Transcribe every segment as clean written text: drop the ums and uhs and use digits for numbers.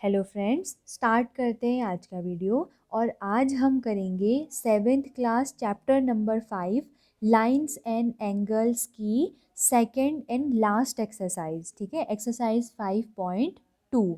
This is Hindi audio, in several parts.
हेलो फ्रेंड्स, स्टार्ट करते हैं आज का वीडियो। और आज हम करेंगे 7th class chapter number 5 lines and angles की सेकंड एंड लास्ट एक्सरसाइज। ठीक है, एक्सरसाइज 5.2।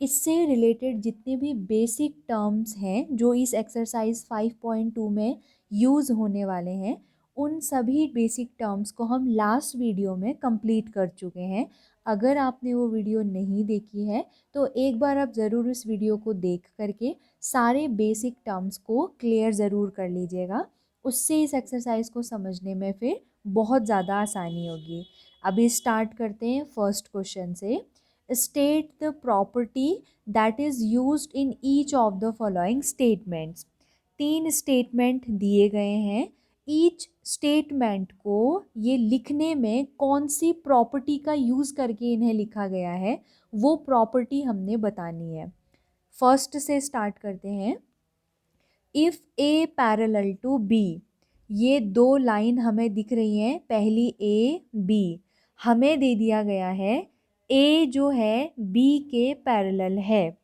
इससे रिलेटेड जितने भी बेसिक टर्म्स हैं जो इस एक्सरसाइज 5.2 में यूज़ होने वाले हैं, उन सभी बेसिक टर्म्स को हम लास्ट वीडियो में कंप्लीट कर चुके हैं। अगर आपने वो वीडियो नहीं देखी है तो एक बार आप ज़रूर इस वीडियो को देख करके सारे बेसिक टर्म्स को क्लियर ज़रूर कर लीजिएगा। उससे इस एक्सरसाइज को समझने में फिर बहुत ज़्यादा आसानी होगी। अभी स्टार्ट करते हैं फर्स्ट क्वेश्चन से। State the property that is used in each of the following statements. 3 statement दिए गए हैं। ईच स्टेटमेंट को ये लिखने में कौन सी प्रॉपर्टी का यूज़ करके इन्हें लिखा गया है, वो प्रॉपर्टी हमने बतानी है। फर्स्ट से स्टार्ट करते हैं। If A parallel to B, ये दो लाइन हमें दिख रही हैं, पहली ए बी। हमें दे दिया गया है ए जो है बी के पैरेलल है।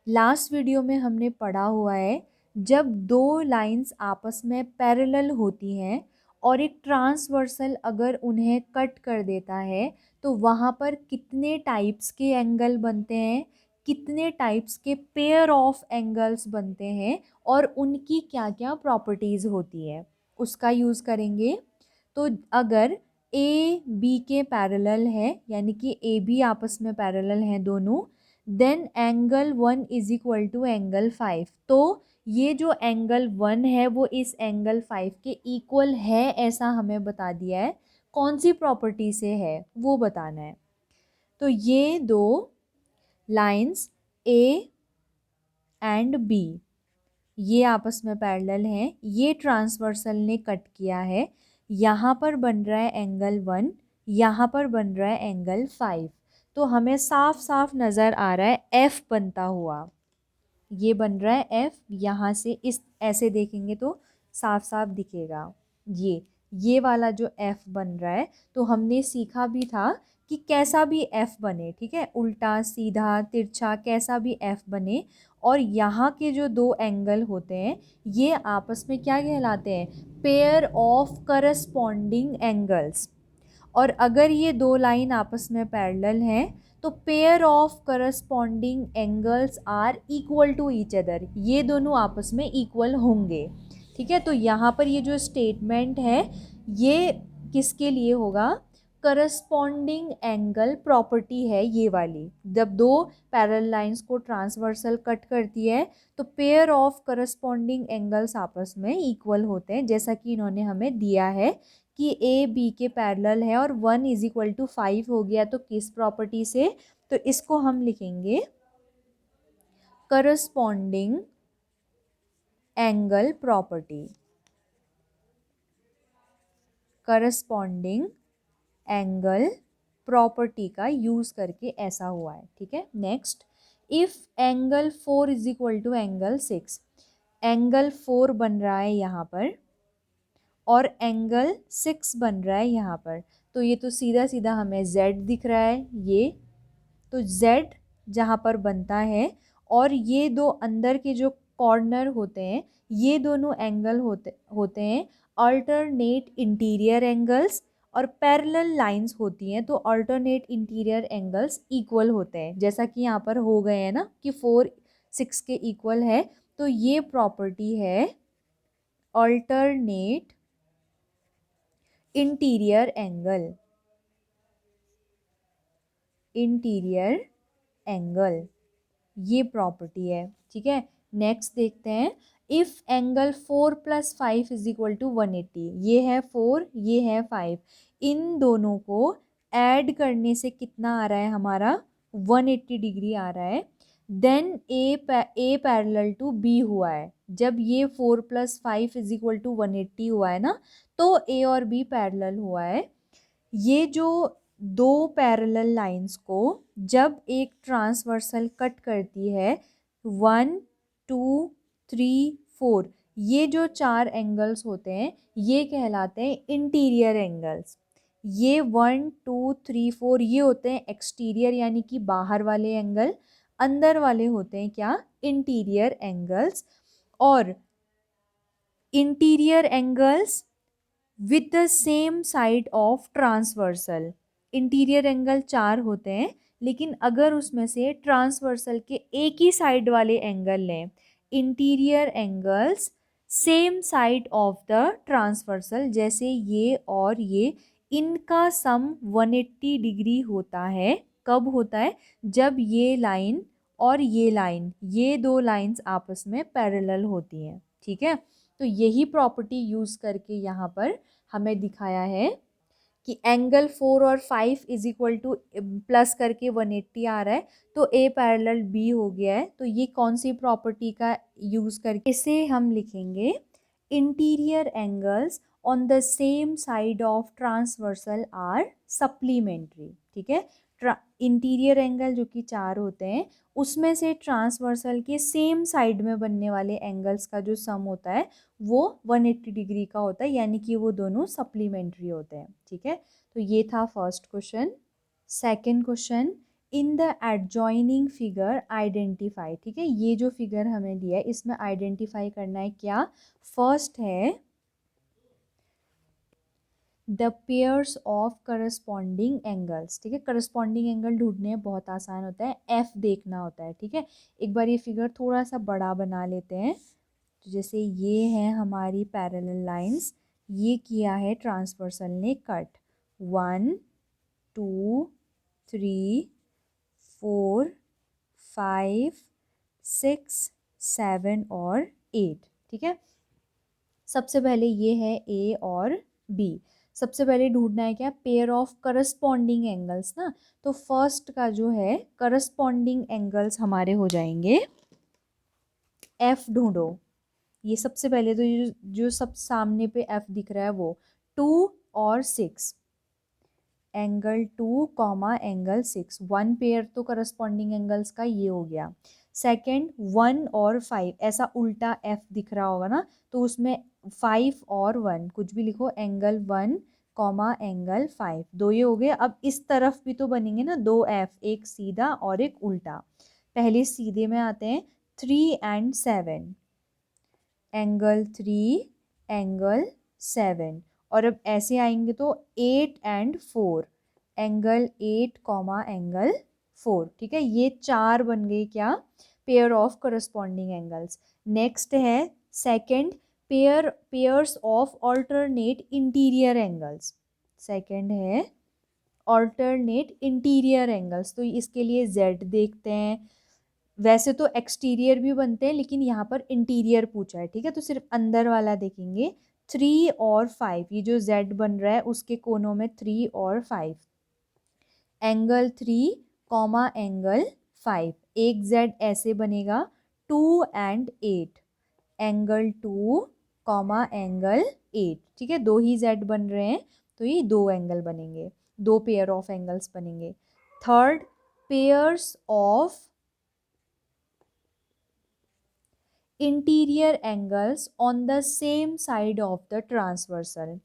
लास्ट वीडियो में हमने पढ़ा हुआ है जब दो लाइंस आपस में पैरेलल होती हैं और एक ट्रांसवर्सल अगर उन्हें कट कर देता है तो वहाँ पर कितने टाइप्स के एंगल बनते हैं, कितने टाइप्स के पेयर ऑफ एंगल्स बनते हैं और उनकी क्या क्या प्रॉपर्टीज़ होती है, उसका यूज़ करेंगे। तो अगर ए बी के पैरेलल है, यानी कि ए बी आपस में पैरेलल हैं दोनों, then angle 1 is equal to angle 5। तो ये जो एंगल 1 है वो इस एंगल 5 के इक्वल है, ऐसा हमें बता दिया है। कौन सी प्रॉपर्टी से है वो बताना है। तो ये दो लाइंस ए एंड बी ये आपस में पैरेलल हैं, ये ट्रांसवर्सल ने कट किया है। यहाँ पर बन रहा है एंगल 1, यहाँ पर बन रहा है एंगल 5। तो हमें साफ साफ नज़र आ रहा है एफ बनता हुआ। ये बन रहा है एफ, यहाँ से इस ऐसे देखेंगे तो साफ साफ दिखेगा। ये वाला जो एफ बन रहा है, तो हमने सीखा भी था कि कैसा भी एफ बने, ठीक है, उल्टा सीधा तिरछा कैसा भी एफ बने, और यहाँ के जो दो एंगल होते हैं ये आपस में क्या कहलाते हैं, पेयर ऑफ करस्पॉन्डिंग एंगल्स। और अगर ये दो लाइन आपस में पैरेलल हैं तो pair of corresponding angles are equal to each other, ये दोनों आपस में इक्वल होंगे। ठीक है, तो यहाँ पर ये जो स्टेटमेंट है ये किसके लिए होगा, करस्पॉन्डिंग एंगल प्रॉपर्टी है ये वाली। जब दो पैरेलल लाइंस को ट्रांसवर्सल कट करती है तो पेयर ऑफ करस्पॉन्डिंग एंगल्स आपस में इक्वल होते हैं, जैसा कि इन्होंने हमें दिया है कि ए बी के पैरेलल है और 1 इज इक्वल टू 5 हो गया। तो किस प्रॉपर्टी से, तो इसको हम लिखेंगे corresponding angle property. Corresponding angle property का यूज करके ऐसा हुआ है। ठीक है, next, if angle 4 is equal to angle 6, angle 4 बन रहा है यहाँ पर और एंगल 6 बन रहा है यहाँ पर, तो ये तो सीधा सीधा हमें z दिख रहा है। ये तो z जहाँ पर बनता है और ये दो अंदर के जो कॉर्नर होते हैं ये दोनों एंगल होते हैं अल्टरनेट इंटीरियर एंगल्स, और पैरेलल लाइंस होती हैं तो अल्टरनेट इंटीरियर एंगल्स इक्वल होते हैं, जैसा कि यहाँ पर हो गए हैं ना कि 4 6 के इक्वल है। तो ये प्रॉपर्टी है alternate interior angle. Interior angle ये प्रॉपर्टी है। ठीक है, नेक्स्ट देखते हैं। If angle 4 + 5 is equal to 180, ये है 4 ये है 5, इन दोनों को ऐड करने से कितना आ रहा है हमारा, 180 डिग्री आ रहा है। Then A parallel to B हुआ है। जब ये 4 + 5 इज इक्वल टू 180 हुआ है ना, तो ए और बी पैरेलल हुआ है। ये जो दो पैरेलल लाइंस को जब एक ट्रांसवर्सल कट करती है, 1 2 3 4, ये जो 4 एंगल्स होते हैं ये कहलाते हैं इंटीरियर एंगल्स। ये 1 2 3 4 ये होते हैं एक्सटीरियर यानी कि बाहर वाले एंगल। अंदर वाले होते हैं क्या, इंटीरियर एंगल्स। और interior angles with the same side of transversal. Interior angle 4 होते हैं, लेकिन अगर उसमें से ट्रांसवर्सल के एक ही साइड वाले एंगल लें, interior angles same side of the transversal, जैसे ये और ये, इनका सम 180 डिग्री होता है। कब होता है, जब ये लाइन और ये लाइन, ये दो लाइंस आपस में पैरेलल होती हैं। ठीक है, तो यही प्रॉपर्टी यूज करके यहाँ पर हमें दिखाया है कि एंगल 4 और 5 इज इक्वल टू प्लस करके 180 आ रहा है, तो ए पैरेलल बी हो गया है। तो ये कौन सी प्रॉपर्टी का यूज करके, इसे हम लिखेंगे interior angles on the same side of transversal are supplementary. ठीक है, इंटीरियर एंगल जो कि 4 होते हैं, उसमें से ट्रांसवर्सल के सेम साइड में बनने वाले एंगल्स का जो सम होता है वो 180 डिग्री का होता है, यानी कि वो दोनों सप्लीमेंट्री होते हैं। ठीक है, तो ये था first question. Second question, in the adjoining figure identify. ठीक है, ये जो फिगर हमें दिया है इसमें आइडेंटिफाई करना है क्या, फर्स्ट है the pairs of corresponding angles. ठीक है, करस्पॉन्डिंग एंगल ढूंढने बहुत आसान होता है, एफ देखना होता है। ठीक है, एक बार ये फिगर थोड़ा सा बड़ा बना लेते हैं। तो जैसे ये है हमारी पैरेलल लाइंस, ये किया है ट्रांसवर्सल ने कट, 1 2 3 4 5 6 7 और 8। ठीक है, सबसे पहले ये है ए और बी। सबसे पहले ढूंढना है क्या, पेयर ऑफ करस्पॉन्डिंग एंगल्स ना। तो फर्स्ट का जो है करस्पॉन्डिंग एंगल्स हमारे हो जाएंगे, एफ ढूंढो। ये सबसे पहले तो जो सब सामने पे एफ दिख रहा है वो 2 और 6, angle 2 comma angle 6, one pair तो करस्पॉन्डिंग एंगल्स का ये हो गया। सेकंड 1 और 5, ऐसा उल्टा एफ दिख रहा होगा ना, तो उसमें 5 और 1 कुछ भी लिखो, एंगल 1 कॉमा एंगल 5, दो ये हो गए। अब इस तरफ भी तो बनेंगे ना दो एफ, एक सीधा और एक उल्टा। पहले सीधे में आते हैं, 3 एंड 7, एंगल 3 एंगल 7। और अब ऐसे आएंगे तो 8 एंड 4, एंगल 8 कॉमा एंगल 4। ठीक है, ये 4 बन गए क्या, pair of corresponding angles. Next है second, pairs of alternate interior angles. Second है ऑल्टरनेट इंटीरियर एंगल्स, तो इसके लिए जेड देखते हैं। वैसे तो एक्सटीरियर भी बनते हैं, लेकिन यहाँ पर इंटीरियर पूछा है। ठीक है, तो सिर्फ अंदर वाला देखेंगे, 3 और 5, ये जो z बन रहा है उसके कोनों में 3 और 5, एंगल 3 कॉमा एंगल 5, एक z ऐसे बनेगा, 2 एंड 8, एंगल 2 कॉमा एंगल 8। ठीक है, दो ही z बन रहे हैं, तो ये दो एंगल बनेंगे, दो पेयर ऑफ एंगल्स बनेंगे। Third, pairs of interior angles on the same side of the transversal.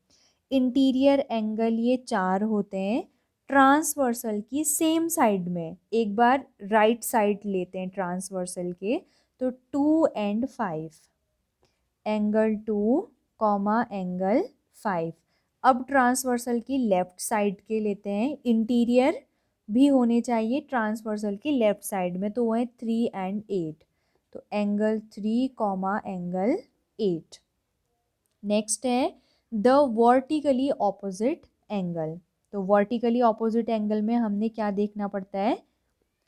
Interior angle ये 4 होते हैं, ट्रांसवर्सल की सेम साइड में। एक बार राइट साइड लेते हैं ट्रांसवर्सल के, तो 2 एंड 5, एंगल 2 कॉमा एंगल 5। अब ट्रांसवर्सल की लेफ्ट साइड के लेते हैं, इंटीरियर भी होने चाहिए ट्रांसवर्सल की लेफ्ट साइड में, तो वो है 3 एंड 8, तो एंगल 3 कॉमा एंगल 8। नेक्स्ट है द वर्टिकली ऑपोजिट एंगल। तो वर्टिकली ऑपोजिट एंगल में हमने क्या देखना पड़ता है,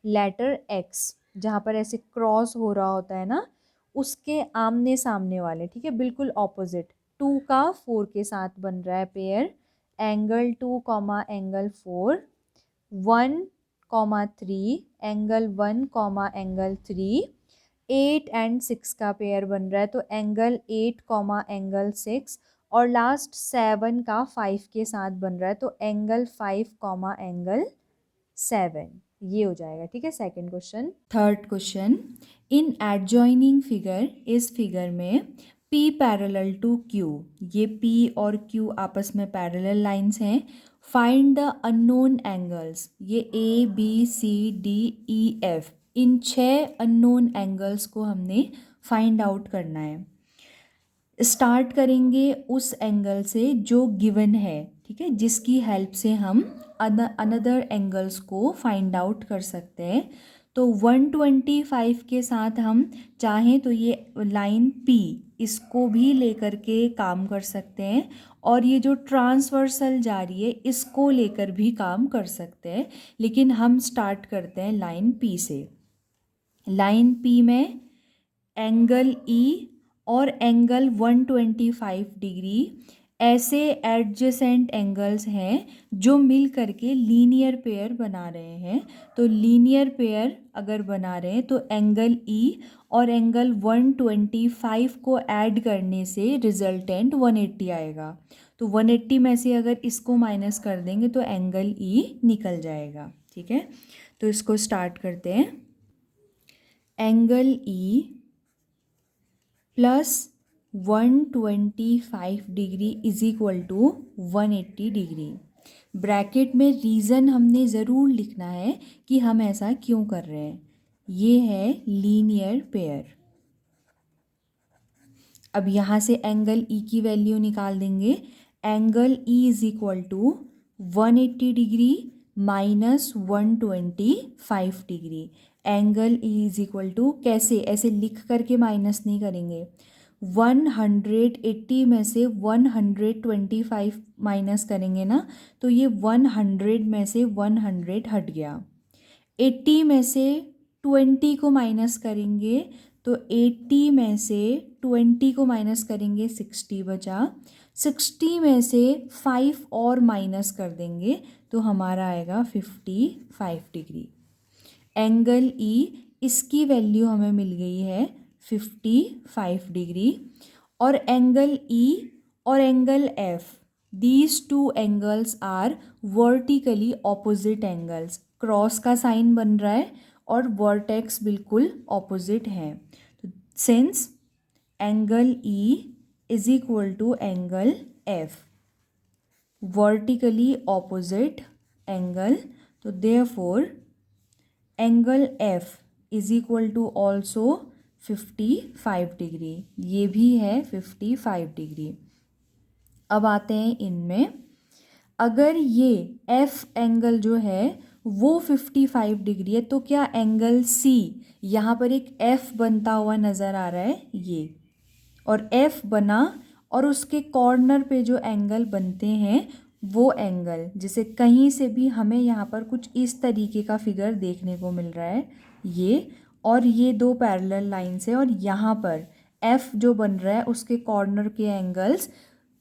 लेटर एक्स, जहाँ पर ऐसे क्रॉस हो रहा होता है ना, उसके आमने सामने वाले। ठीक है, बिल्कुल ऑपोजिट, 2 का 4 के साथ बन रहा है pair, angle 2 comma angle 4, 1 comma 3, angle 1 comma angle 3, 8 and 6 का पेयर बन रहा है, तो एंगल 8 कॉमा एंगल 6, और लास्ट 7 का 5 के साथ बन रहा है, तो एंगल 5 कॉमा एंगल 7, ये हो जाएगा। ठीक है, सेकंड क्वेश्चन। थर्ड क्वेश्चन, इन एडजॉइनिंग फिगर, इस फिगर में P पैरेलल टू Q, ये P और Q आपस में पैरेलल लाइंस हैं। फाइंड द अननोन एंगल्स, ये A B C D E F, in 6 unknown angles को हमने फाइंड आउट करना है। स्टार्ट करेंगे उस एंगल से जो गिवन है, ठीक है, जिसकी हेल्प से हम अनदर एंगल्स को फाइंड आउट कर सकते हैं। तो 125 के साथ हम चाहें तो ये लाइन P इसको भी लेकर के काम कर सकते हैं, और ये जो ट्रांसवर्सल जा रही है इसको लेकर भी काम कर सकते हैं। लेकिन हम स्टार्ट करते हैं लाइन P से। लाइन P में एंगल E और एंगल 125 डिग्री ऐसे एडजेसेंट एंगल्स हैं जो मिल करके लीनियर पेयर बना रहे हैं। तो लीनियर पेयर अगर बना रहे हैं तो एंगल E और एंगल 125 को ऐड करने से रिजल्टेंट 180 आएगा। तो 180 में से अगर इसको माइनस कर देंगे तो एंगल E निकल जाएगा, ठीक है। तो इसको स्टार्ट करते हैं। Angle E plus 125 degree is equal to 180 degree. Bracket में रीज़न हमने ज़रूर लिखना है कि हम ऐसा क्यों कर रहे हैं। ये है लीनियर पेयर। अब यहाँ से एंगल E की वैल्यू निकाल देंगे। Angle E is equal to 180 degree minus 125 degree. Angle E is equal to कैसे, ऐसे लिख करके माइनस नहीं करेंगे। 180 में से 125 माइनस करेंगे ना, तो ये 100 में से 100 हट गया। 80 में से 20 को माइनस करेंगे तो 80 में से 20 को माइनस करेंगे 60 बचा। 60 में से 5 और माइनस कर देंगे तो हमारा आएगा 55 डिग्री। एंगल E इसकी वैल्यू हमें मिल गई है 55 डिग्री। और एंगल E और angle F, these two angles are vertically opposite angles. Cross का साइन बन रहा है और वर्टेक्स बिल्कुल ऑपोजिट है। तो since angle E is equal to angle F, vertically opposite angle, तो therefore angle F is equal to also 55 degree. ये भी है 55 डिग्री। अब आते हैं इनमें, अगर ये F एंगल जो है वो 55 डिग्री है तो क्या एंगल C, यहाँ पर एक F बनता हुआ नज़र आ रहा है ये, और F बना और उसके कॉर्नर पे जो एंगल बनते हैं वो एंगल, जैसे कहीं से भी हमें यहाँ पर कुछ इस तरीके का फिगर देखने को मिल रहा है ये, और ये दो पैरेलल लाइंस है, और यहाँ पर F जो बन रहा है उसके कॉर्नर के एंगल्स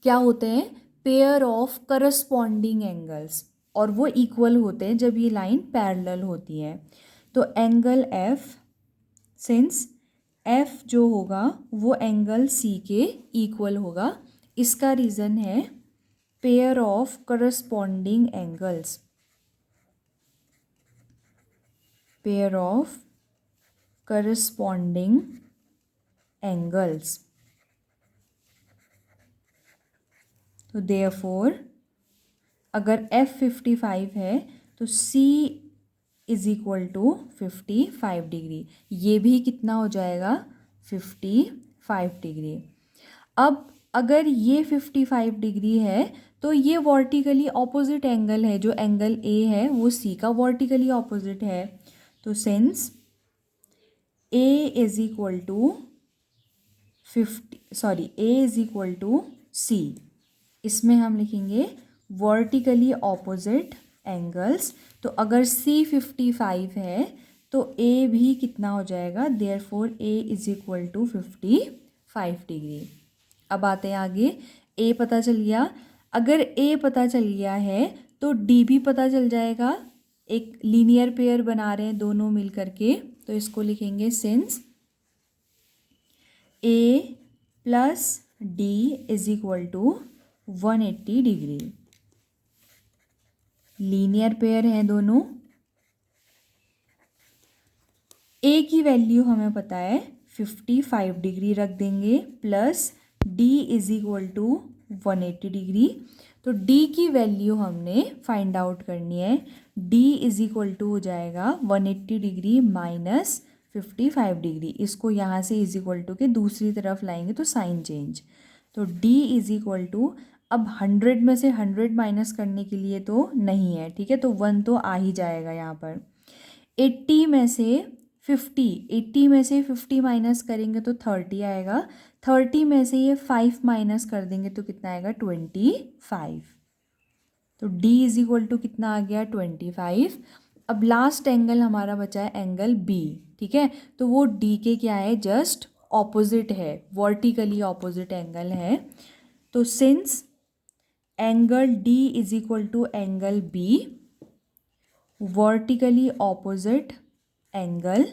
क्या होते हैं, पेयर ऑफ करस्पॉन्डिंग एंगल्स, और वो इक्वल होते हैं जब ये लाइन पैरेलल होती है। तो एंगल F, सिंस F जो होगा वो एंगल C के इक्वल होगा, इसका रीज़न है pair of corresponding angles, pair of corresponding angles. तो देयरफॉर अगर F 55 है तो C is equal to 55 degree. ये भी कितना हो जाएगा 55 डिग्री। अब अगर ये 55 डिग्री है तो ये वर्टिकली ऑपोजिट एंगल है, जो एंगल A है वो C का वर्टिकली ऑपोजिट है। तो since A is equal to A is equal to C, इसमें हम लिखेंगे वर्टिकली ऑपोजिट एंगल्स। तो अगर C 55 है तो A भी कितना हो जाएगा, therefore A is equal to 55 degree. अब आते हैं आगे, A पता चल गया। अगर A पता चल गया है तो D भी पता चल जाएगा। एक लीनियर पेयर बना रहे हैं दोनों मिल करके, तो इसको लिखेंगे since A plus D is equal to 180 degree. Linear pair हैं दोनों। A की वैल्यू हमें पता है 55 डिग्री रख देंगे, plus D is equal to 180 degree. तो d की वैल्यू हमने फाइंड आउट करनी है। d इज इक्वल टू हो जाएगा 180 डिग्री माइनस 55 डिग्री। इसको यहाँ से इज इक्वल टू के दूसरी तरफ लाएंगे तो साइन चेंज। तो d इज इक्वल टू, अब 100 में से 100 माइनस करने के लिए तो नहीं है, ठीक है, तो 1 तो आ ही जाएगा यहाँ पर। 80 में से 50 माइनस करेंगे तो 30 आएगा। 30 में से ये 5 माइनस कर देंगे तो कितना आएगा 25। तो d इज इक्वल टू कितना आ गया 25। अब लास्ट एंगल हमारा बचा है एंगल b, ठीक है, तो वो d के क्या है, जस्ट ऑपोजिट है, वर्टिकली ऑपोजिट एंगल है। तो since angle d is equal to angle b, vertically opposite angle,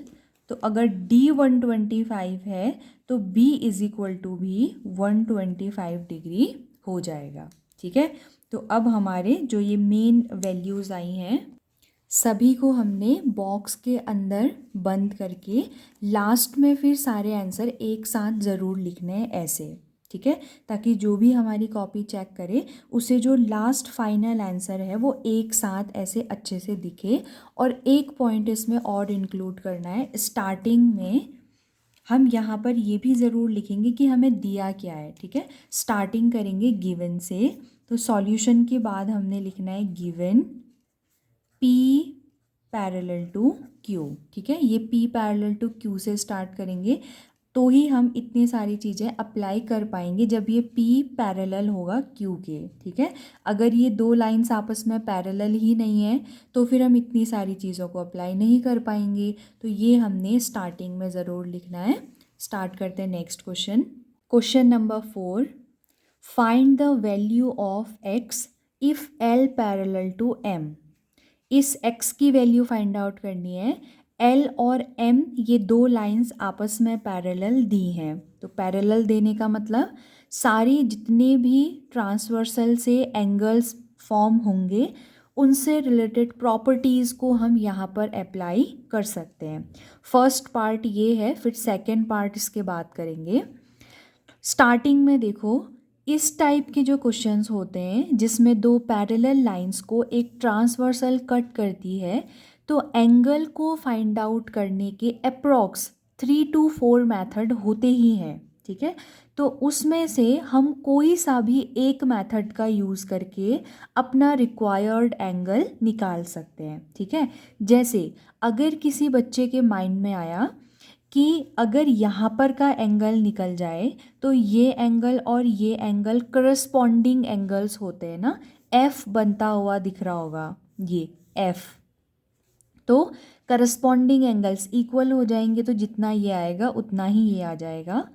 तो अगर d 125 है तो b इज इक्वल टू भी 125 डिग्री हो जाएगा, ठीक है। तो अब हमारे जो ये मेन वैल्यूज़ आई हैं सभी को हमने बॉक्स के अंदर बंद करके लास्ट में फिर सारे आंसर एक साथ ज़रूर लिखने हैं ऐसे, ठीक है, ताकि जो भी हमारी कॉपी चेक करे उसे जो लास्ट फाइनल आंसर है वो एक साथ ऐसे अच्छे से दिखे। और एक पॉइंट इसमें और इंक्लूड करना है, स्टार्टिंग में हम यहाँ पर ये भी ज़रूर लिखेंगे कि हमें दिया क्या है, ठीक है। स्टार्टिंग करेंगे गिवन से, तो सॉल्यूशन के बाद हमने लिखना है given P parallel to Q, ठीक है, ये P पैरेलल टू Q से स्टार्ट करेंगे तो ही हम इतनी सारी चीज़ें अप्लाई कर पाएंगे जब ये P पैरेलल होगा Q के, ठीक है। अगर ये दो लाइंस आपस में पैरेलल ही नहीं है तो फिर हम इतनी सारी चीज़ों को अप्लाई नहीं कर पाएंगे। तो ये हमने स्टार्टिंग में ज़रूर लिखना है। स्टार्ट करते हैं next question. Question number 4, find the value of x if L parallel to M। इस x की वैल्यू फाइंड आउट करनी है। L और M ये दो लाइंस आपस में पैरेलल दी हैं, तो पैरेलल देने का मतलब सारी जितने भी ट्रांसवर्सल से एंगल्स फॉर्म होंगे उनसे रिलेटेड प्रॉपर्टीज़ को हम यहाँ पर अप्लाई कर सकते हैं। फर्स्ट पार्ट ये है, फिर सेकंड पार्ट इसके बाद करेंगे। स्टार्टिंग में देखो, इस टाइप के जो क्वेश्चंस होते हैं जिसमें दो पैरेलल लाइंस को एक ट्रांसवर्सल कट करती है, तो एंगल को फाइंड आउट करने के अप्रॉक्स 3 to 4 मेथड होते ही हैं, ठीक है। तो उसमें से हम कोई सा भी एक मेथड का यूज़ करके अपना रिक्वायर्ड एंगल निकाल सकते हैं, ठीक है। जैसे अगर किसी बच्चे के माइंड में आया कि अगर यहाँ पर का एंगल निकल जाए तो ये एंगल और ये एंगल करस्पॉन्डिंग एंगल्स होते हैं ना, एफ बनता हुआ दिख रहा होगा ये एफ, तो करस्पॉन्डिंग एंगल्स इक्वल हो जाएंगे तो जितना ये आएगा उतना ही ये आ जाएगा।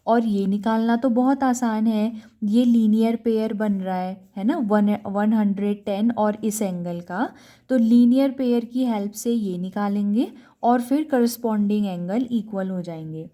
और ये निकालना तो बहुत आसान है, ये लीनियर पेयर बन रहा है ना, 110 और इस एंगल का, तो लीनियर पेयर की हेल्प से ये निकालेंगे और फिर करस्पॉन्डिंग एंगल इक्वल हो जाएंगे।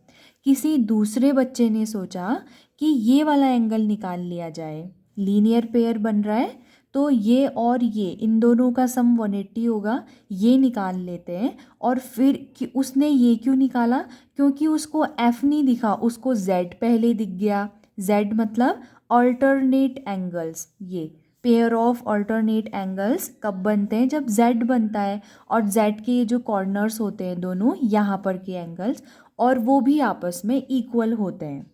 किसी दूसरे बच्चे ने सोचा कि ये वाला एंगल निकाल लिया जाए, लीनियर पेयर बन रहा है तो ये और ये इन दोनों का सम 180 होगा, ये निकाल लेते हैं। और फिर कि उसने ये क्यों निकाला, क्योंकि उसको F नहीं दिखा, उसको Z पहले दिख गया। Z मतलब अल्टरनेट एंगल्स, ये पेयर ऑफ अल्टरनेट एंगल्स कब बनते हैं, जब Z बनता है और Z के ये जो कॉर्नर्स होते हैं दोनों यहाँ पर के एंगल्स, और वो भी आपस में इक्वल होते हैं।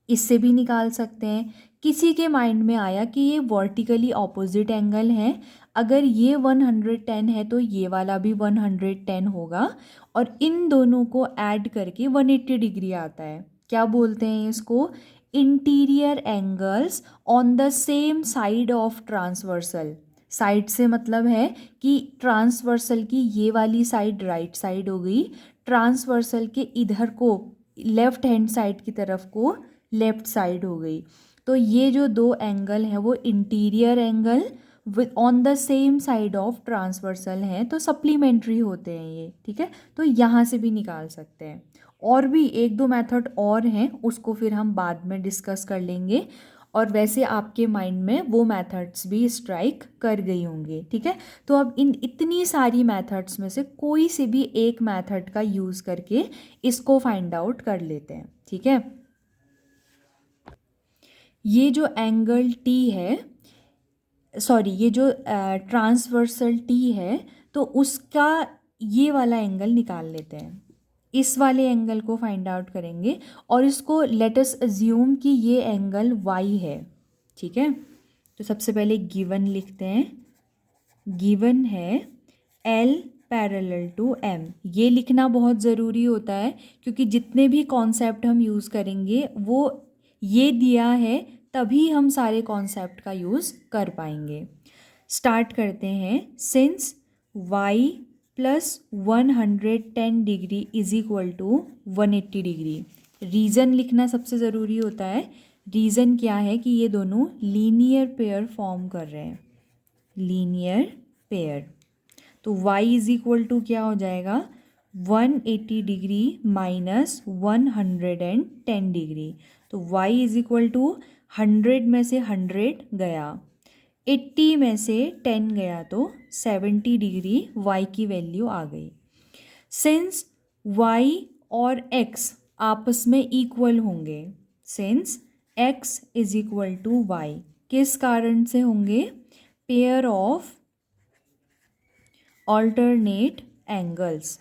इससे भी निकाल सकते हैं। किसी के माइंड में आया कि ये वर्टिकली ऑपोजिट एंगल है, अगर ये 110 है तो ये वाला भी 110 होगा, और इन दोनों को ऐड करके 180 डिग्री आता है। क्या बोलते हैं इसको, interior angles on the same side of transversal. Side से मतलब है कि ट्रांसवर्सल की ये वाली साइड राइट साइड हो गई, ट्रांसवर्सल के इधर को लेफ्ट हैंड साइड की तरफ को लेफ्ट साइड हो गई। तो ये जो दो एंगल हैं वो interior angle with on the same side of transversal हैं, तो सप्लीमेंट्री होते हैं ये, ठीक है। तो यहाँ से भी निकाल सकते हैं। और भी एक दो मेथड और हैं, उसको फिर हम बाद में डिस्कस कर लेंगे। और वैसे आपके माइंड में वो मेथड्स भी स्ट्राइक कर गई होंगी, ठीक है। तो अब इन इतनी सारी मेथड्स में से कोई से भी एक मेथड का यूज़ करके इसको फाइंड आउट कर लेते हैं, ठीक है। ये जो एंगल T है सॉरी, ये जो ट्रांसवर्सल टी है तो उसका ये वाला एंगल निकाल लेते हैं, इस वाले एंगल को फाइंड आउट करेंगे और इसको लेट अस अज्यूम कि ये एंगल वाई है, ठीक है। तो सबसे पहले गिवन लिखते हैं, गिवन है एल पैरेलल टू एम। ये लिखना बहुत ज़रूरी होता है क्योंकि जितने भी कॉन्सेप्ट हम यूज़ करेंगे वो ये दिया है, तभी हम सारे कॉन्सेप्ट का यूज़ कर पाएंगे। स्टार्ट करते हैं। Since y plus 110 degree is equal to 180 degree. Reason लिखना सबसे ज़रूरी होता है। रीज़न क्या है कि ये दोनों लीनियर पेयर फॉर्म कर रहे हैं, लीनियर पेयर। तो y इज इक्वल टू क्या हो जाएगा, 180 डिग्री माइनस 110 डिग्री। तो y इज इक्वल टू 100 में से 100 गया, 80 में से 10 गया तो 70 डिग्री y की वैल्यू आ गई। सिंस y और x आपस में इक्वल होंगे, since x is equal to y, किस कारण से होंगे, पेयर ऑफ ऑल्टरनेट एंगल्स।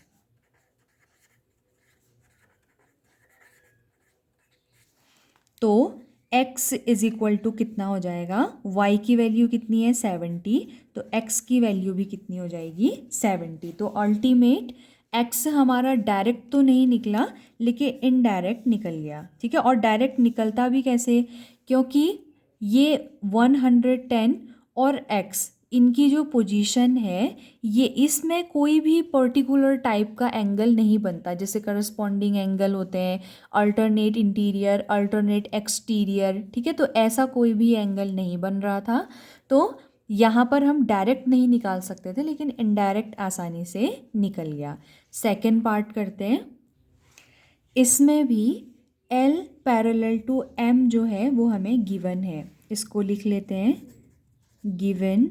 तो x इज इक्वल टू कितना हो जाएगा, y की वैल्यू कितनी है 70, तो x की वैल्यू भी कितनी हो जाएगी 70। तो अल्टीमेट x हमारा डायरेक्ट तो नहीं निकला लेकिन इनडायरेक्ट निकल गया, ठीक है। और डायरेक्ट निकलता भी कैसे, क्योंकि ये 110 और x इनकी जो पोजीशन है ये, इसमें कोई भी पर्टिकुलर टाइप का एंगल नहीं बनता। जैसे करस्पॉन्डिंग एंगल होते हैं, अल्टरनेट इंटीरियर, अल्टरनेट एक्सटीरियर, ठीक है। तो ऐसा कोई भी एंगल नहीं बन रहा था, तो यहाँ पर हम डायरेक्ट नहीं निकाल सकते थे लेकिन इनडायरेक्ट आसानी से निकल गया। सेकेंड पार्ट करते हैं। इसमें भी L पैरेलल टू M जो है वो हमें गिवन है, इसको लिख लेते हैं, given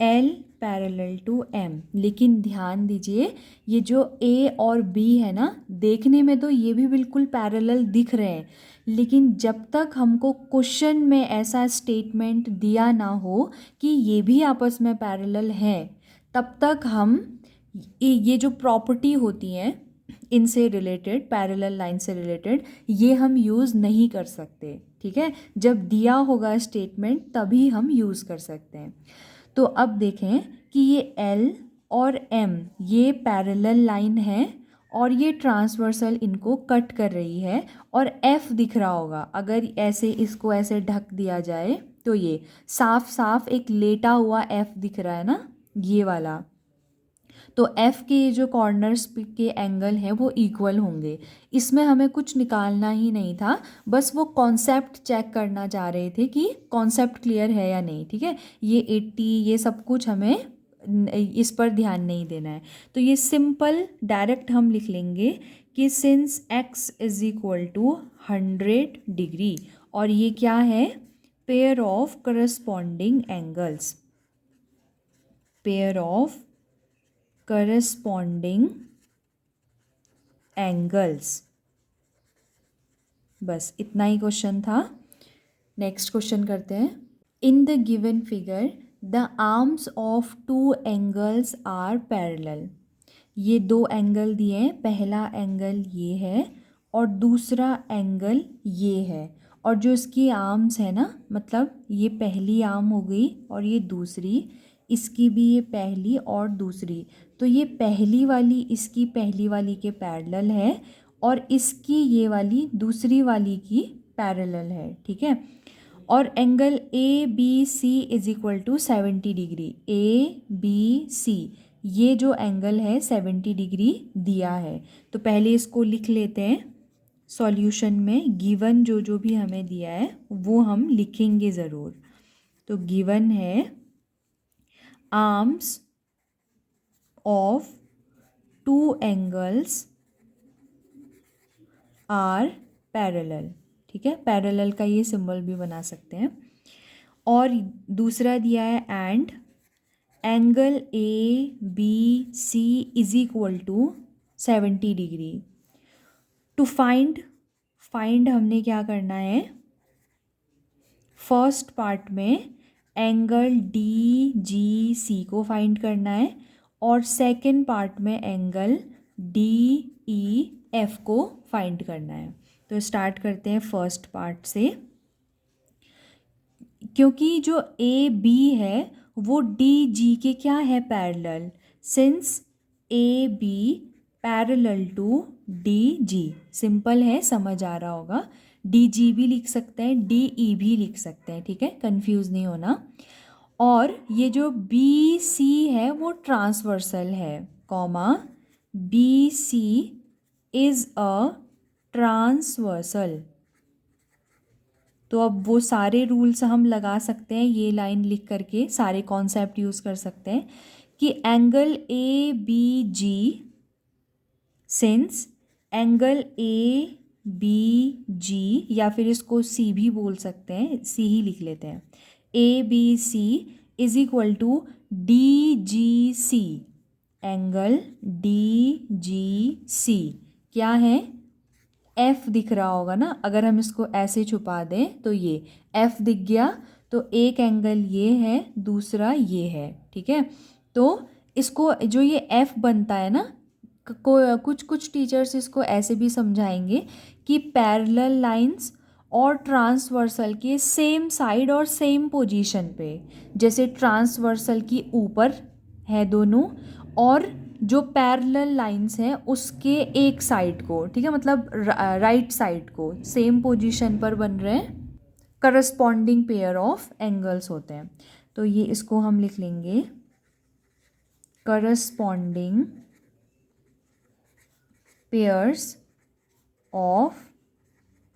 L parallel to M। लेकिन ध्यान दीजिए ये जो A और B है ना, देखने में तो ये भी बिल्कुल पैरेलल दिख रहे हैं, लेकिन जब तक हमको क्वेश्चन में ऐसा स्टेटमेंट दिया ना हो कि ये भी आपस में पैरेलल हैं, तब तक हम ये जो प्रॉपर्टी होती हैं इनसे रिलेटेड, पैरेलल लाइन से रिलेटेड, ये हम यूज़ नहीं कर सकते, ठीक है। जब दिया होगा स्टेटमेंट तभी हम यूज़ कर सकते हैं। तो अब देखें कि ये L और M ये पैरेलल लाइन है और ये ट्रांसवर्सल इनको कट कर रही है, और F दिख रहा होगा अगर ऐसे इसको ऐसे ढक दिया जाए तो ये साफ साफ एक लेटा हुआ F दिख रहा है ना, ये वाला। तो F के ये जो कॉर्नर्स के एंगल हैं वो इक्वल होंगे। इसमें हमें कुछ निकालना ही नहीं था, बस वो कॉन्सेप्ट चेक करना चाह रहे थे कि कॉन्सेप्ट क्लियर है या नहीं, ठीक है। ये 80 ये सब कुछ हमें इस पर ध्यान नहीं देना है। तो ये सिंपल डायरेक्ट हम लिख लेंगे कि since x is equal to 100 degree, और ये क्या है, pair of corresponding angles, pair of corresponding angles. बस इतना ही क्वेश्चन था। नेक्स्ट क्वेश्चन करते हैं। In the given figure the arms of two angles are parallel. ये दो एंगल दिए हैं, पहला एंगल ये है और दूसरा एंगल ये है, और जो इसकी आर्म्स है ना, मतलब ये पहली आर्म हो गई और ये दूसरी, इसकी भी ये पहली और दूसरी, तो ये पहली वाली इसकी पहली वाली के पैरेलल है और इसकी ये वाली दूसरी वाली की पैरेलल है, ठीक है। और angle A B C is equal to 70 degree, A B C ये जो एंगल है 70 डिग्री दिया है। तो पहले इसको लिख लेते हैं, सॉल्यूशन में गिवन जो भी हमें दिया है वो हम लिखेंगे ज़रूर। तो गिवन है arms of two angles are parallel, ठीक है। पैरेलल का ये सिंबल भी बना सकते हैं। और दूसरा दिया है and angle A B C is equal to 70 degree. To find हमने क्या करना है, फर्स्ट पार्ट में एंगल डी जी सी को फाइंड करना है और सेकेंड पार्ट में एंगल डी ई एफ को फाइंड करना है। तो स्टार्ट करते हैं फर्स्ट पार्ट से। क्योंकि जो ए बी है वो डी जी के क्या है, parallel, since A B parallel to D G. Simple है, समझ आ रहा होगा। डी जी भी लिख सकते हैं, डी ई भी लिख सकते हैं, ठीक है, कंफ्यूज नहीं होना। और ये जो बी सी है वो ट्रांसवर्सल है, comma B C is a transversal. तो अब वो सारे रूल्स हम लगा सकते हैं, ये लाइन लिख करके सारे कॉन्सेप्ट यूज़ कर सकते हैं कि angle A B G, since angle A B G, या फिर इसको सी भी बोल सकते हैं, सी ही लिख लेते हैं, A B C is equal to D G C. Angle D G C क्या है, एफ दिख रहा होगा ना, अगर हम इसको ऐसे छुपा दें तो ये एफ दिख गया। तो एक एंगल ये है, दूसरा ये है, ठीक है। तो इसको जो ये एफ बनता है ना, कुछ कुछ टीचर्स इसको ऐसे भी समझाएंगे कि पैरेलल लाइंस और ट्रांसवर्सल के सेम साइड और सेम पोजीशन पे, जैसे ट्रांसवर्सल की ऊपर है दोनों और जो पैरेलल लाइंस हैं उसके एक साइड को, ठीक है, मतलब राइट साइड को सेम पोजीशन पर बन रहे हैं, करस्पॉन्डिंग पेयर ऑफ एंगल्स होते हैं। तो ये इसको हम लिख लेंगे corresponding pairs of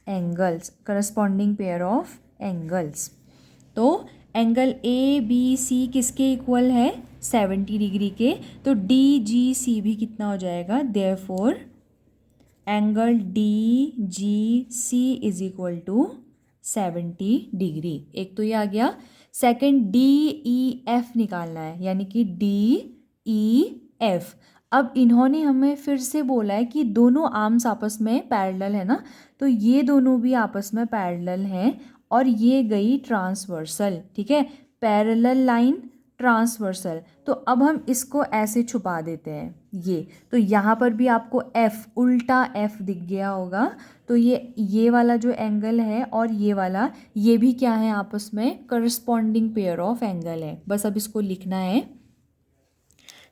angles, corresponding pair of angles. तो एंगल ए बी सी किसके इक्वल है, 70 डिग्री के। तो डी जी सी भी कितना हो जाएगा, therefore angle D G C is equal to 70 degree. एक तो ये आ गया। सेकंड डी ई एफ निकालना है, यानी कि डी ई एफ। अब इन्होंने हमें फिर से बोला है कि दोनों आर्म्स आपस में पैरेलल है ना, तो ये दोनों भी आपस में पैरेलल हैं और ये गई ट्रांसवर्सल, ठीक है, पैरेलल लाइन ट्रांसवर्सल। तो अब हम इसको ऐसे छुपा देते हैं, ये तो यहाँ पर भी आपको एफ, उल्टा एफ दिख गया होगा। तो ये वाला जो एंगल है और ये वाला, ये भी क्या है, आपस में करस्पॉन्डिंग पेयर ऑफ एंगल है। बस अब इसको लिखना है।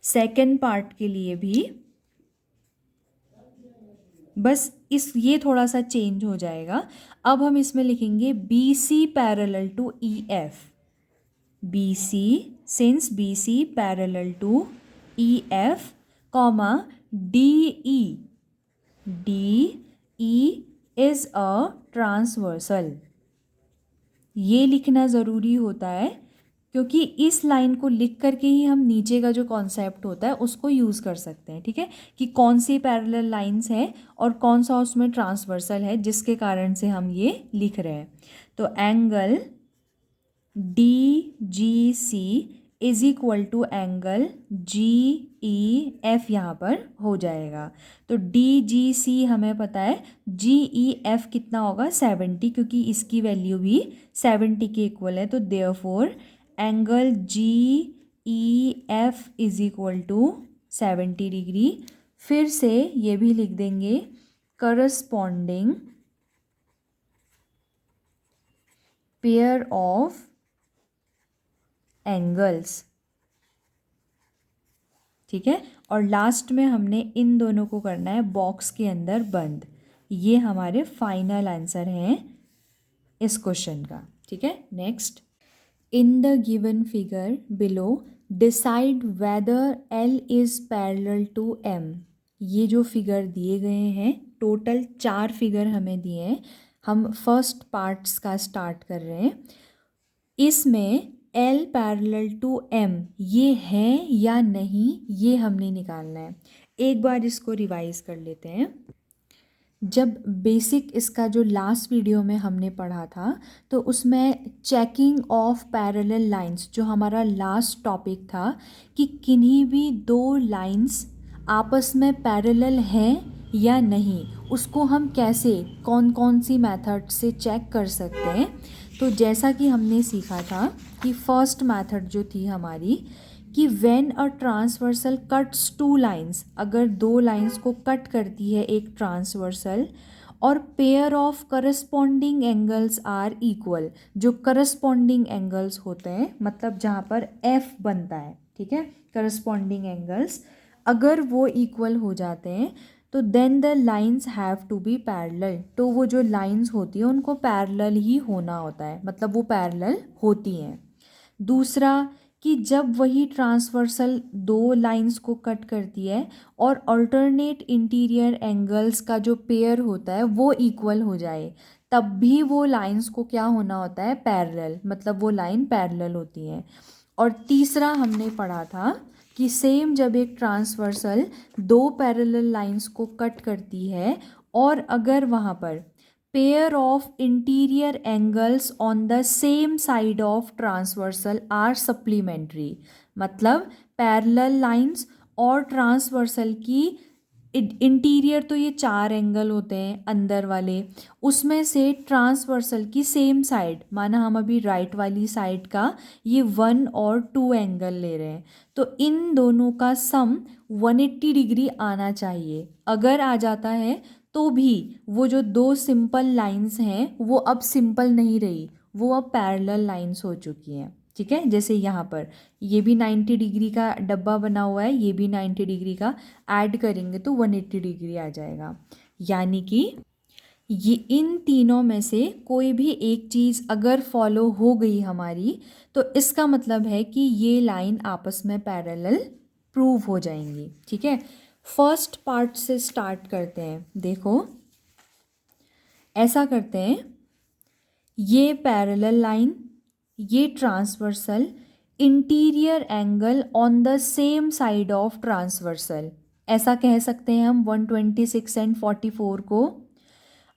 सेकेंड पार्ट के लिए भी बस ये थोड़ा सा चेंज हो जाएगा। अब हम इसमें लिखेंगे B C parallel to E F. B C, since B C parallel to E F, comma D E is a transversal. ये लिखना ज़रूरी होता है क्योंकि इस लाइन को लिख करके ही हम नीचे का जो कॉन्सेप्ट होता है उसको यूज़ कर सकते हैं, ठीक है, कि कौन सी पैरेलल लाइंस है और कौन सा उसमें ट्रांसवर्सल है, जिसके कारण से हम ये लिख रहे हैं। तो angle D G C is equal to angle G E F यहाँ पर हो जाएगा। तो डी जी सी हमें पता है, जी ई एफ कितना होगा, 70, क्योंकि इसकी वैल्यू भी 70 के इक्वल है। तो therefore angle G E F is equal to 70 degree. फिर से ये भी लिख देंगे करस्पॉन्डिंग पेयर ऑफ एंगल्स, ठीक है। और लास्ट में हमने इन दोनों को करना है बॉक्स के अंदर बंद। ये हमारे फाइनल आंसर हैं इस क्वेश्चन का, ठीक है। Next, in the given figure below decide whether L is parallel to M. ये जो फिगर दिए गए हैं, टोटल 4 फिगर हमें दिए हैं। हम फर्स्ट पार्ट्स का स्टार्ट कर रहे हैं। इसमें एल पैरेलल टू एम ये है या नहीं, ये हमने निकालना है। एक बार इसको रिवाइज कर लेते हैं। जब बेसिक इसका जो लास्ट वीडियो में हमने पढ़ा था, तो उसमें चेकिंग ऑफ पैरेलल लाइंस जो हमारा लास्ट टॉपिक था, कि किन्हीं भी 2 लाइंस आपस में पैरेलल हैं या नहीं, उसको हम कैसे, कौन कौन सी मेथड से चेक कर सकते हैं। तो जैसा कि हमने सीखा था कि फर्स्ट मेथड जो थी हमारी कि when a transversal cuts two lines, अगर दो लाइंस को कट करती है एक ट्रांसवर्सल और pair of corresponding angles are equal, जो करस्पॉन्डिंग एंगल्स होते हैं मतलब जहाँ पर एफ बनता है, ठीक है, करस्पॉन्डिंग एंगल्स अगर वो इक्वल हो जाते हैं तो then the lines have to be parallel, तो वो जो लाइंस होती हैं उनको पैरेलल ही होना होता है, मतलब वो पैरेलल होती हैं। दूसरा कि जब वही ट्रांसवर्सल दो लाइंस को कट करती है और अल्टरनेट इंटीरियर एंगल्स का जो पेयर होता है वो इक्वल हो जाए, तब भी वो लाइंस को क्या होना होता है, पैरेलल, मतलब वो लाइन पैरेलल होती हैं। और तीसरा हमने पढ़ा था कि सेम जब एक ट्रांसवर्सल दो पैरेलल लाइंस को कट करती है और अगर वहाँ पर pair of interior angles on the same side of transversal are supplementary, मतलब पैरेलल लाइंस और ट्रांसवर्सल की इंटीरियर तो ये चार एंगल होते हैं अंदर वाले, उसमें से ट्रांसवर्सल की सेम साइड, माना हम अभी राइट वाली साइड का ये 1 और 2 एंगल ले रहे हैं, तो इन दोनों का सम 180 डिग्री आना चाहिए। अगर आ जाता है तो भी वो जो दो सिंपल लाइंस हैं वो अब सिंपल नहीं रही, वो अब पैरेलल लाइंस हो चुकी हैं, ठीक है। जैसे यहाँ पर ये भी 90 डिग्री का डब्बा बना हुआ है, ये भी 90 डिग्री का, ऐड करेंगे तो 180 डिग्री आ जाएगा। यानी कि ये इन तीनों में से कोई भी एक चीज़ अगर फॉलो हो गई हमारी तो इसका मतलब है कि ये लाइन आपस में पैरेलल प्रूव हो जाएंगी, ठीक है। फर्स्ट पार्ट से स्टार्ट करते हैं। देखो ऐसा करते हैं, ये पैरेलल लाइन, ये transversal, interior angle on the same side of transversal, ऐसा कह सकते हैं हम 126 एंड 44 को।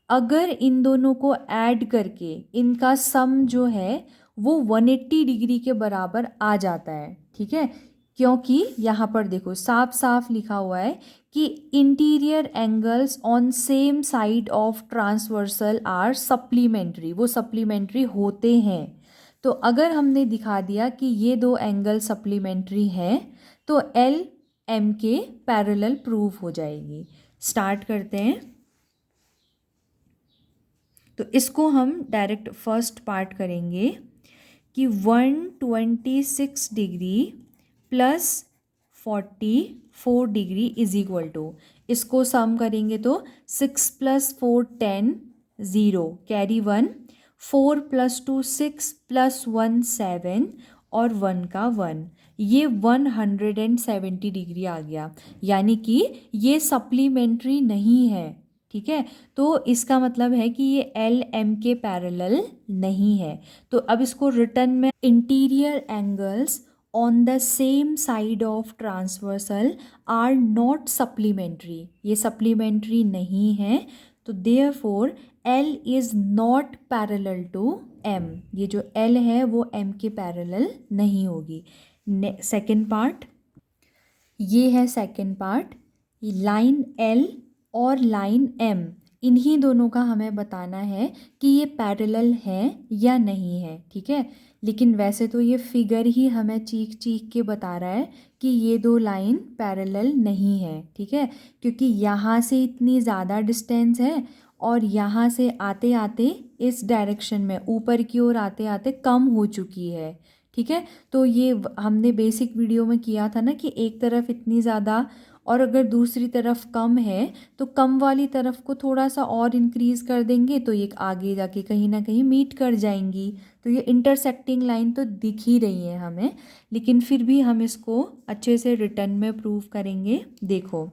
अगर इन दोनों को ऐड करके इनका सम जो है वो 180 डिग्री के बराबर आ जाता है, ठीक है, क्योंकि यहाँ पर देखो साफ साफ लिखा हुआ है कि interior angles on same side of transversal are supplementary, वो सप्लीमेंट्री होते हैं। तो अगर हमने दिखा दिया कि ये दो एंगल सप्लीमेंट्री हैं तो एल एम के पैरेलल प्रूव हो जाएगी। स्टार्ट करते हैं। तो इसको हम डायरेक्ट फर्स्ट पार्ट करेंगे कि 126 degree plus 44 degree is equal to, इसको सम करेंगे तो 6 + 4 10, 0 कैरी 1, 4 + 2 6 + 1 7 और 1 का 1, ये 170 डिग्री आ गया। यानी कि ये सप्लीमेंट्री नहीं है, ठीक है। तो इसका मतलब है कि ये एल एम के पैरेलल नहीं है। तो अब इसको रिटर्न में, interior angles on the same side of transversal are not supplementary, ये सप्लीमेंट्री नहीं है, तो therefore L is not parallel to M, ये जो एल है वो एम के पैरेलल नहीं होगी। सेकेंड पार्ट, ये है सेकेंड पार्ट, लाइन एल और लाइन एम, इन्हीं दोनों का हमें बताना है कि ये पैरेलल है या नहीं है, ठीक है। लेकिन वैसे तो ये फिगर ही हमें चीख चीख के बता रहा है कि ये दो लाइन पैरेलल नहीं है, ठीक है, क्योंकि यहाँ से इतनी ज़्यादा डिस्टेंस है और यहाँ से आते आते इस डायरेक्शन में ऊपर की ओर आते आते कम हो चुकी है, ठीक है। तो ये हमने बेसिक वीडियो में किया था ना कि एक तरफ इतनी ज़्यादा और अगर दूसरी तरफ कम है तो कम वाली तरफ को थोड़ा सा और इंक्रीज़ कर देंगे तो ये आगे जाके कहीं ना कहीं मीट कर जाएंगी। तो ये इंटरसेक्टिंग लाइन तो दिख ही रही है हमें, लेकिन फिर भी हम इसको अच्छे से रिटर्न में प्रूव करेंगे। देखो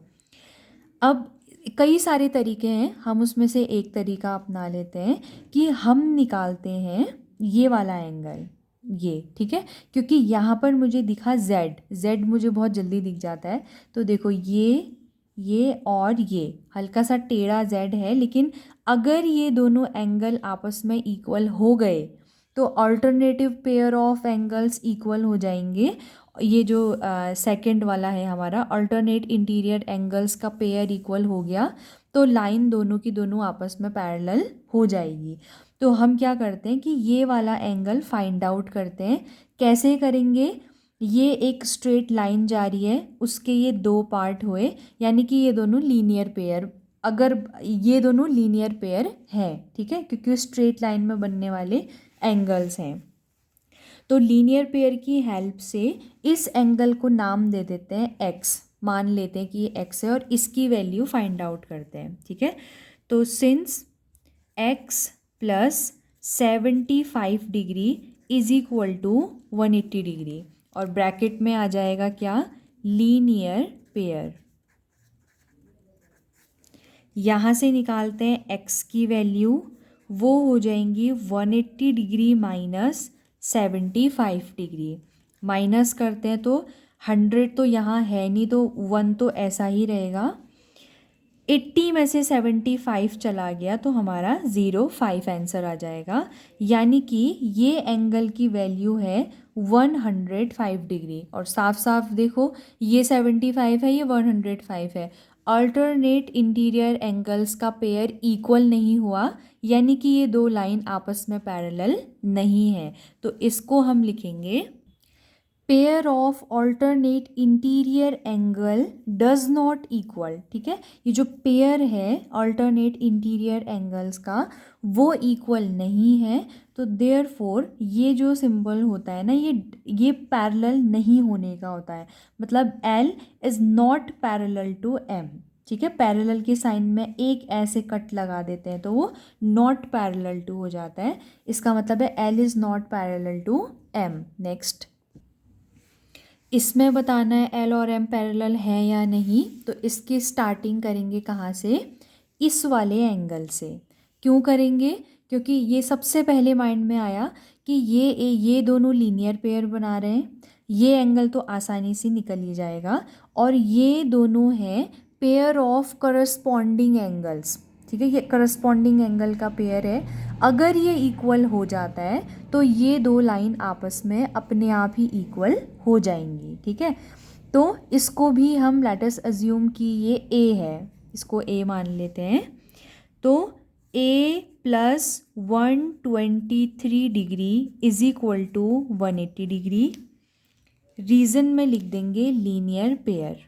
अब कई सारे तरीके हैं, हम उसमें से एक तरीका अपना लेते हैं कि हम निकालते हैं ये वाला एंगल, ये ठीक है, क्योंकि यहाँ पर मुझे दिखा z मुझे बहुत जल्दी दिख जाता है। तो देखो ये और ये हल्का सा टेढ़ा z है, लेकिन अगर ये दोनों एंगल आपस में इक्वल हो गए तो alternative pair of angles equal हो जाएंगे। ये जो सेकंड वाला है हमारा अल्टरनेट इंटीरियर एंगल्स का पेयर इक्वल हो गया, तो तो लाइन दोनों की दोनों आपस में पैरेलल हो जाएगी। तो हम क्या करते हैं कि ये वाला एंगल फाइंड आउट करते हैं। कैसे करेंगे? ये एक स्ट्रेट लाइन जा रही है, उसके ये दो पार्ट हुए, यानी कि ये दोनों लीनियर पेयर, अगर ये दोनों लीनियर पेयर हैं, ठीक है, क्योंकि स्ट्रेट लाइन में बनने वाले एंगल्स हैं। तो लीनियर पेयर की हेल्प से इस एंगल को नाम दे देते हैं एक्स, मान लेते हैं कि ये एक्स है, और इसकी वैल्यू फाइंड आउट करते हैं, ठीक है। तो since X plus 75 degree is equal to 180 degree, और ब्रैकेट में आ जाएगा क्या? Linear pair. यहाँ से निकालते हैं एक्स की वैल्यू, वो हो जाएंगी 180 डिग्री माइनस 75 डिग्री। माइनस करते हैं तो 100 तो यहाँ है नहीं, तो 1 तो ऐसा ही रहेगा। 80 में से 75 चला गया तो हमारा 05 आंसर आ जाएगा, यानी कि ये एंगल की वैल्यू है 105 डिग्री। और साफ साफ देखो, ये 75 है, ये 105 है। अल्टरनेट इंटीरियर एंगल्स का पेयर इक्वल नहीं हुआ, यानी कि ये दो लाइन आपस में पैरेलल नहीं है। तो इसको हम लिखेंगे pair of alternate interior angle does not equal, ठीक है। ये जो पेयर है ऑल्टरनेट इंटीरियर एंगल्स का, वो इक्वल नहीं है। तो देयरफॉर ये जो सिंबल होता है ना, ये पैरेलल नहीं होने का होता है, मतलब L is not parallel to M, ठीक है। पैरेलल के साइन में एक ऐसे कट लगा देते हैं तो वो नॉट पैरेलल टू हो जाता है। इसका मतलब है L is not parallel to M। Next, इसमें बताना है एल और एम पैरेलल है या नहीं। तो इसकी स्टार्टिंग करेंगे कहाँ से? इस वाले एंगल से। क्यों करेंगे? क्योंकि ये सबसे पहले माइंड में आया कि ये दोनों लीनियर पेयर बना रहे हैं, ये एंगल तो आसानी से निकल ही जाएगा, और ये दोनों हैं पेयर ऑफ करस्पॉन्डिंग एंगल्स, ठीक है। ये करस्पॉन्डिंग एंगल का पेयर है। अगर ये इक्वल हो जाता है तो ये दो लाइन आपस में अपने आप ही इक्वल हो जाएंगी, ठीक है। तो इसको भी हम लेट अस अज्यूम कि ये ए है, इसको ए मान लेते हैं। तो A plus 123 degree is equal to 180 degree. Reason में लिख देंगे लीनियर पेयर।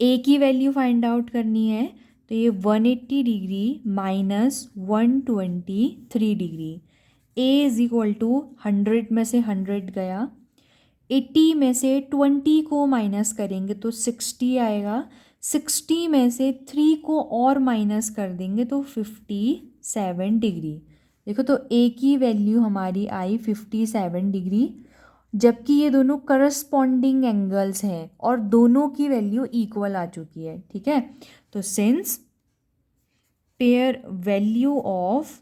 ए की वैल्यू फाइंड आउट करनी है, तो ये 180 degree minus 123 degree. A is equal to 100 में से 100 गया, 80 में से 20 को माइनस करेंगे तो 60 आएगा, 60 में से 3 को और माइनस कर देंगे तो 57 डिग्री। देखो, तो ए की वैल्यू हमारी आई 57 डिग्री, जबकि ये दोनों करस्पॉन्डिंग एंगल्स हैं और दोनों की वैल्यू इक्वल आ चुकी है, ठीक है। तो since pair value of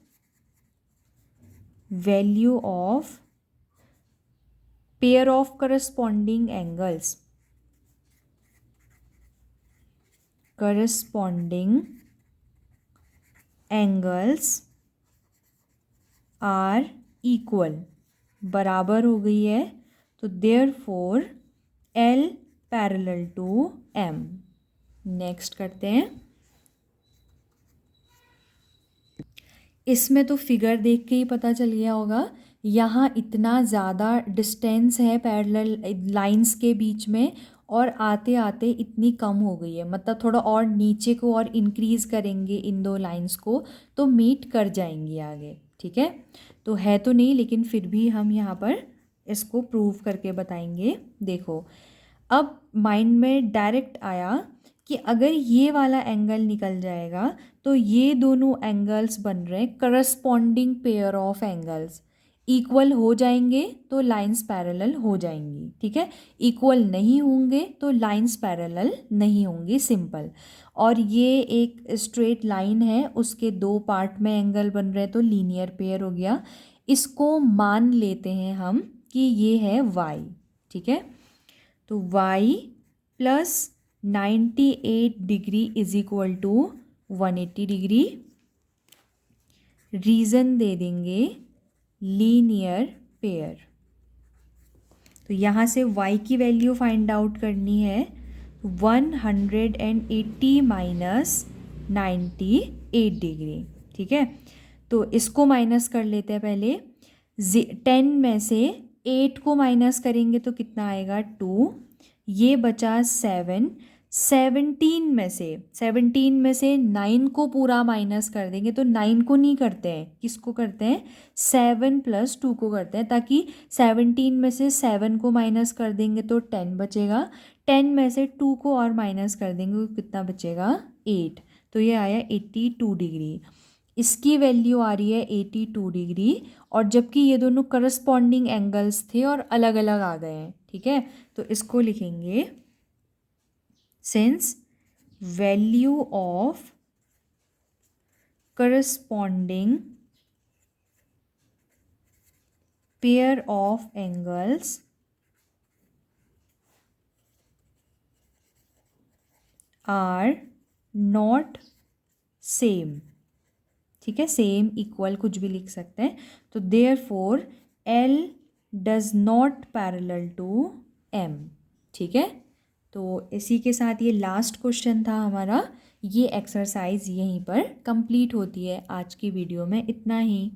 pair of corresponding angles are equal, बराबर हो गई है, तो therefore L parallel to M। Next करते हैं। इसमें तो फिगर देख के ही पता चल गया होगा, यहाँ इतना ज़्यादा डिस्टेंस है पैरेलल लाइंस के बीच में, और आते आते इतनी कम हो गई है, मतलब थोड़ा और नीचे को और इंक्रीज़ करेंगे इन दो लाइंस को तो मीट कर जाएंगी आगे, ठीक है। तो है तो नहीं, लेकिन फिर भी हम यहाँ पर इसको प्रूव करके बताएंगे। देखो, अब माइंड में डायरेक्ट आया कि अगर ये वाला एंगल निकल जाएगा तो ये दोनों एंगल्स बन रहे हैं corresponding pair of angles, equal हो जाएंगे तो लाइंस पैरेलल हो जाएंगी, ठीक है। इक्वल नहीं होंगे तो लाइंस पैरेलल नहीं होंगी, सिंपल। और ये एक स्ट्रेट लाइन है, उसके दो पार्ट में एंगल बन रहे हैं तो लीनियर पेयर हो गया। इसको मान लेते हैं हम कि ये है y, ठीक है। तो y plus 98 degree is equal to 180 degree. Reason दे देंगे लीनियर पेयर। तो यहाँ से y की वैल्यू फाइंड आउट करनी है, 180 माइनस 98 डिग्री। ठीक है, तो इसको माइनस कर लेते हैं पहले। 10 में से 8 को माइनस करेंगे तो कितना आएगा 2, ये बचा 7। 17 में से 9 को पूरा माइनस कर देंगे, तो 9 को नहीं करते हैं, किसको करते हैं 7 + 2 को करते हैं, ताकि 17 में से 7 को माइनस कर देंगे तो 10 बचेगा। 10 में से 2 को और माइनस कर देंगे तो कितना बचेगा 8। तो ये आया 82 डिग्री। इसकी वैल्यू आ रही है 82 डिग्री, और जबकि ये दोनों करस्पॉन्डिंग एंगल्स थे और अलग अलग आ गए हैं। ठीक है, तो इसको लिखेंगे since value of corresponding pair of angles are not same. ठीक है, सेम, इक्वल कुछ भी लिख सकते हैं। तो therefore L does not parallel to M. ठीक है, तो इसी के साथ ये लास्ट क्वेश्चन था हमारा। ये एक्सरसाइज यहीं पर कंप्लीट होती है। आज की वीडियो में इतना ही।